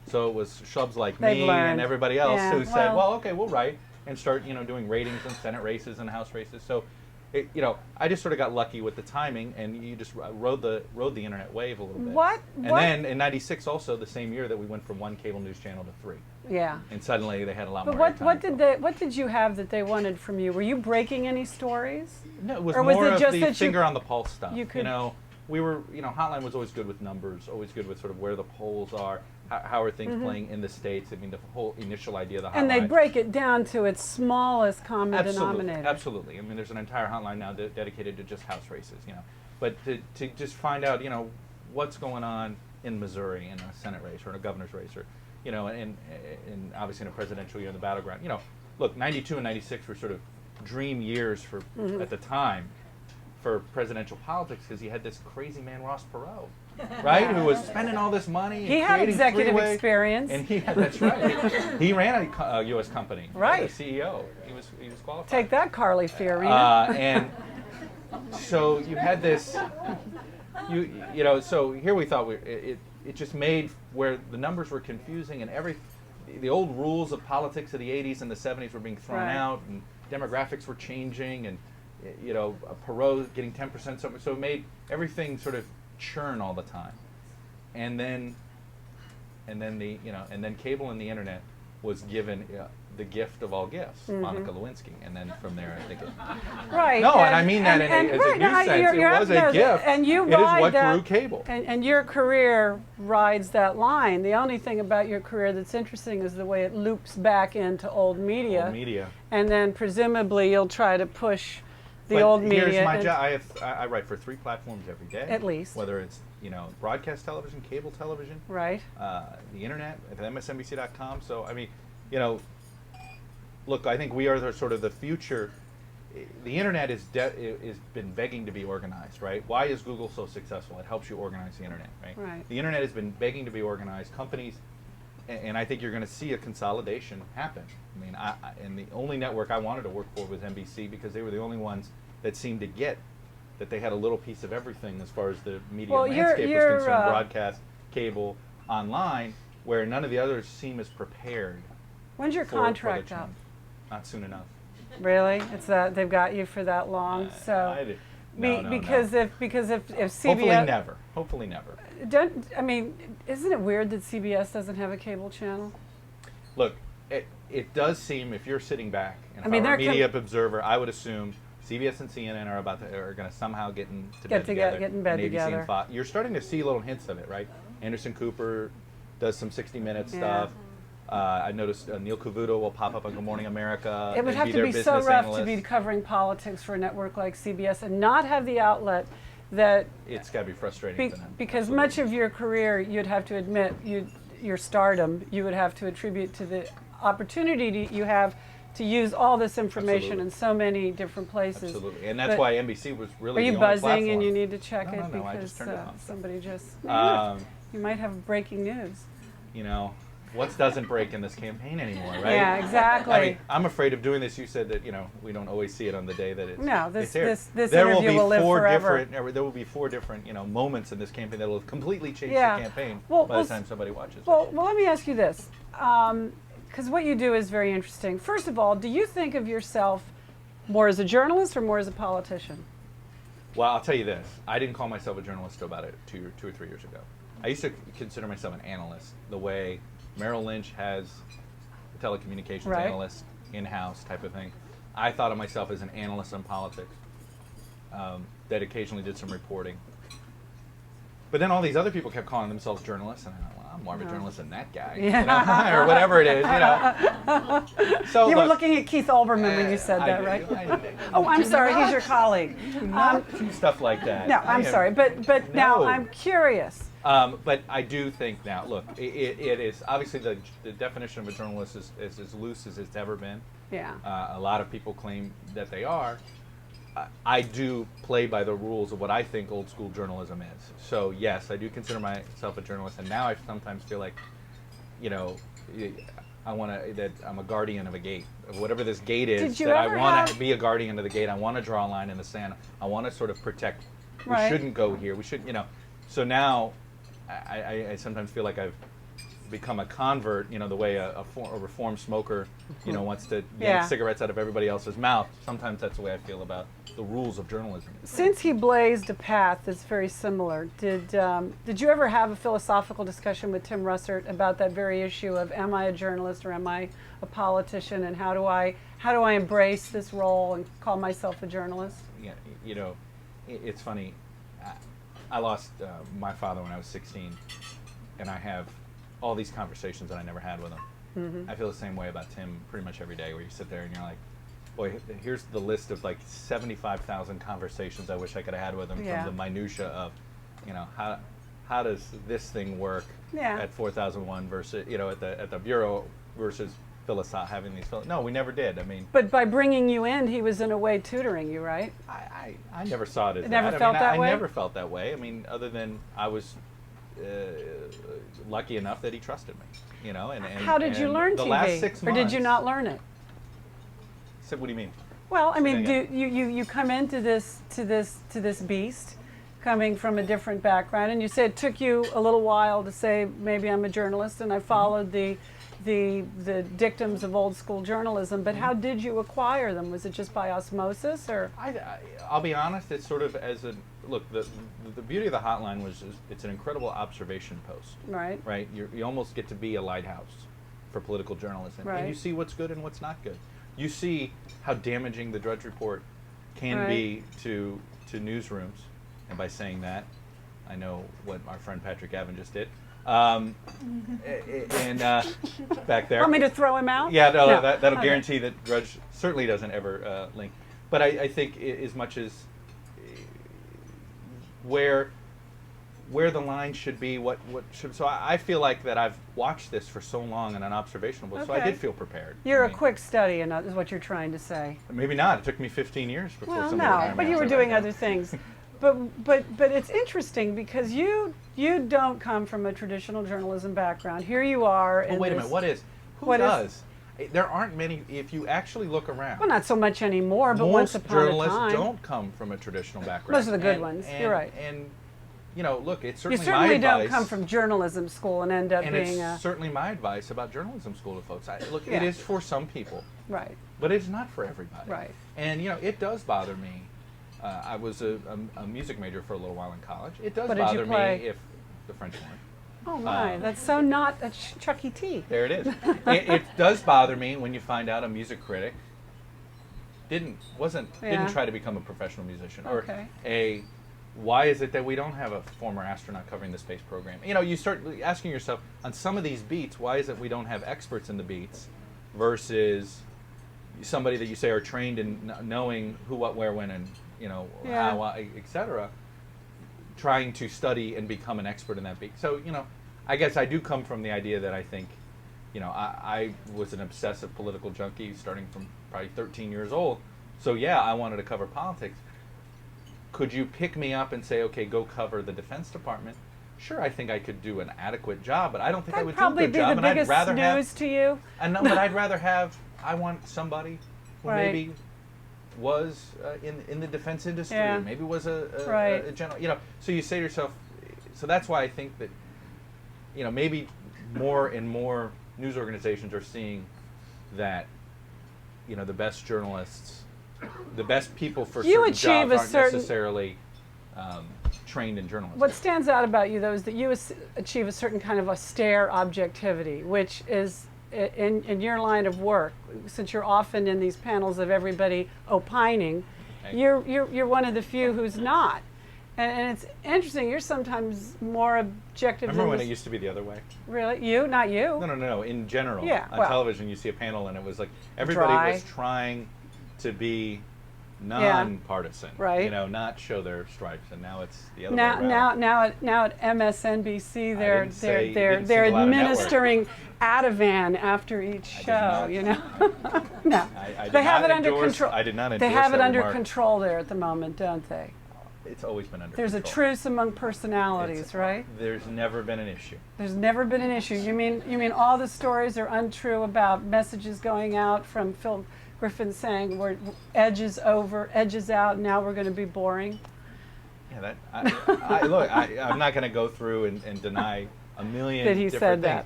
So it was schlubs like They've me learned. and everybody else Yeah, who said, well- well, okay, we'll write and start, doing ratings and Senate races and House races. So, I just sort of got lucky with the timing, and you just rode the internet wave a little bit. And then in '96, also the same year that we went from one cable news channel to 3, Yeah. and suddenly they had a lot more. But airtime. what did you have that they wanted from you? Were you breaking any stories? No, it was Or was more it of just the that you- finger on the pulse stuff. you could- We were, Hotline was always good with numbers, always good with sort of where the polls are, how are things playing in the states. I mean, the whole initial idea of the Hotline. And they break it down to its smallest common denominator. Absolutely. I mean, there's an entire hotline now dedicated to just House races, But to just find out, what's going on in Missouri in a Senate race or in a governor's race, or, and obviously in a presidential year in the battleground. Look, 92 and 96 were sort of dream years for at the time for presidential politics, because you had this crazy man Ross Perot, right, who was spending all this money. He had executive experience, and that's right. He ran a U.S. company, right? The CEO. He was qualified. Take that, Carly Fiorina. And so you had this, So here we thought it just made where the numbers were confusing, and the old rules of politics of the '80s and the '70s were being thrown out, and demographics were changing, and Perot getting 10%, so it made everything sort of churn all the time, and then cable and the internet was given the gift of all gifts, Monica Lewinsky, and then from there I think it. Right. No, and I mean that as a news sense. It was a gift. And you it is ride what that, grew cable. And your career rides that line. The only thing about your career that's interesting is the way it loops back into old media. Old media. And then presumably you'll try to push the old media. Here's my job. I write for 3 platforms every day. At least. Whether it's broadcast television, cable television, right? The internet at msnbc.com. So I mean, look, I think we are the future. The internet is been begging to be organized, right? Why is Google so successful? It helps you organize the internet, right? Right. The internet has been begging to be organized. Companies, and I think you're going to see a consolidation happen. I mean, and the only network I wanted to work for was NBC, because they were the only ones that seemed to get that they had a little piece of everything as far as the media landscape was concerned, broadcast, cable, online, where none of the others seem as prepared. When's your contract up? Not soon enough. Really? It's that they've got you for that long? Because if CBS Hopefully never. Isn't it weird that CBS doesn't have a cable channel? Look, it does seem, if you're sitting back and if I'm a media observer, I would assume CBS and CNN are going to somehow get in bed together. And Fox. You're starting to see little hints of it, right? Anderson Cooper does some 60 Minutes stuff. I noticed Neil Cavuto will pop up on Good Morning America. It would have to be so rough to be covering politics for a network like CBS and not have the outlet that... It's got to be frustrating for them. Because much of your career, you'd have to admit, your stardom, you would have to attribute to the opportunity you have to use all this information in so many different places. Absolutely, and that's why NBC was really the only platform. Are you buzzing and you need to check it? No, because I just turned it off. Somebody just... you might have breaking news. What doesn't break in this campaign anymore, right? Yeah, exactly. I mean, I'm afraid of doing this. You said that we don't always see it on the day that it's this interview will live forever. There will be 4 different moments in this campaign that will completely change the campaign by the time somebody watches. Well, let me ask you this, because what you do is very interesting. First of all, do you think of yourself more as a journalist or more as a politician? Well, I'll tell you this. I didn't call myself a journalist until about 2 or 3 years ago. I used to consider myself an analyst, the way Merrill Lynch has a telecommunications analyst in-house type of thing. I thought of myself as an analyst on politics that occasionally did some reporting. But then all these other people kept calling themselves journalists, and I thought, well, I'm more of a journalist than that guy, or whatever it is, So you were looking at Keith Olbermann when you said that, right? I'm sorry, he's your colleague. Do stuff like that. No, I'm sorry, but now I'm curious. But I do think now, look, it is obviously the definition of a journalist is as loose as it's ever been. Yeah. A lot of people claim that they are. I do play by the rules of what I think old school journalism is. So yes, I do consider myself a journalist, and now I sometimes feel like, that I'm a guardian of a gate, of whatever this gate is. That I want to be a guardian of the gate. I want to draw a line in the sand. I want to sort of protect. We shouldn't go here. We should, So now, I sometimes feel like I've become a convert, the way a reformed smoker, wants to Yeah. yank cigarettes out of everybody else's mouth. Sometimes that's the way I feel about the rules of journalism. Since he blazed a path that's very similar, did you ever have a philosophical discussion with Tim Russert about that very issue of am I a journalist or am I a politician, and how do I embrace this role and call myself a journalist? Yeah, it's funny. I lost my father when I was 16, and I have all these conversations that I never had with him. Mm-hmm. I feel the same way about Tim pretty much every day, where you sit there and you're like, boy, here's the list of like 75,000 conversations I wish I could have had with him, Yeah. from the minutia of, how does this thing work Yeah. at 4001 versus, at the bureau versus having these. No, we never did. I mean, But by bringing you in, he was in a way tutoring you, right? I never saw it as It that. never felt that way? I never felt that way. I mean, other than I was lucky enough that he trusted me, and How did you and learn the TV? last 6 or months, did you not learn it? So what do you mean? Well, I mean, Say you come into this beast, coming from a different background, and you said it took you a little while to say maybe I'm a journalist, and I followed the dictums of old school journalism. But how did you acquire them? Was it just by osmosis, or? I'll be honest. It's sort of as a look. The beauty of the hotline was it's an incredible observation post. Right. Right. You almost get to be a lighthouse for political journalism, Right. and you see what's good and what's not good. You see how damaging the Drudge Report can be to newsrooms, and by saying that, I know what our friend Patrick Gavin just did. And back there. Want me to throw him out? Yeah, no, No. that'll Okay. guarantee that Drudge certainly doesn't ever link. But I think as much as where the line should be, what should. So I feel like that I've watched this for so long in an observational book, so I Okay. did feel prepared. You're I a mean, quick study, and is what you're trying to say. Maybe not. It took me 15 years before Well, somebody no, hired me but you out were there doing like other that. things. But it's interesting because you don't come from a traditional journalism background. Here you are. Well, in wait a this- minute. Who what is- does? There aren't many. If you actually look around, Well, not so much anymore, but once most upon a journalists time. don't come from a traditional background. Most of the good And- ones. and- You're right. And look, it's You certainly certainly my don't advice. come from journalism school and end up And being it's certainly my advice about journalism school to folks. Look, Yeah. it is for some people, right. but it's not for everybody. Right. And it does bother me. I was a music major for a little while in college. It does What did you bother me play? if the French horn. Oh my, that's so not a Chuck E. T. There it is. It does bother me when you find out a music critic didn't Yeah. try to become a professional musician, Okay. or why is it that we don't have a former astronaut covering the space program? You start asking yourself on some of these beats, why is it we don't have experts in the beats versus somebody that you say are trained in knowing who, what, where, when, and Yeah. how, etc. Trying to study and become an expert in that beat. So I guess I do come from the idea that I think, I was an obsessive political junkie starting from probably 13 years old. So yeah, I wanted to cover politics. Could you pick me up and say, okay, go cover the Defense Department? Sure, I think I could do an adequate job, but I don't think I That'd would do a probably good be job. the And I'd biggest rather news to you. but I'd rather I want somebody who Right. maybe was in the defense industry, Yeah. maybe was a Right. general, so you say to yourself, so that's why I think that, maybe more and more news organizations are seeing that, the best journalists, the best people for You certain achieve jobs a aren't certain- necessarily trained in journalism. What stands out about you, though, is that you achieve a certain kind of austere objectivity, which is in your line of work, since you're often in these panels of everybody opining, Okay. you're one of the few who's not. And it's interesting, you're sometimes more objective Remember than when this- it used to be the other way? Really? You? Not you? No. In general, Yeah, on well- television, you see a panel, and it was like everybody Dry. was trying to be non-partisan, Right. not show their stripes, and now it's the other Now, way around. now at MSNBC, I they're didn't say- you they're didn't they're single out a network. administering Ativan after each I did show. not. You know, no, I did they have not it under endorse- control. I did not They endorse have it that under remark. control there at the moment, don't they? It's always been under There's a control. truce among personalities, right? There's never been an issue. There's never been an issue. You mean all the stories are untrue about messages going out from Phil Griffin saying we're edges over, edges out, now we're going to be boring? Yeah, look, I'm not going to go through and deny a million That he different said things. that.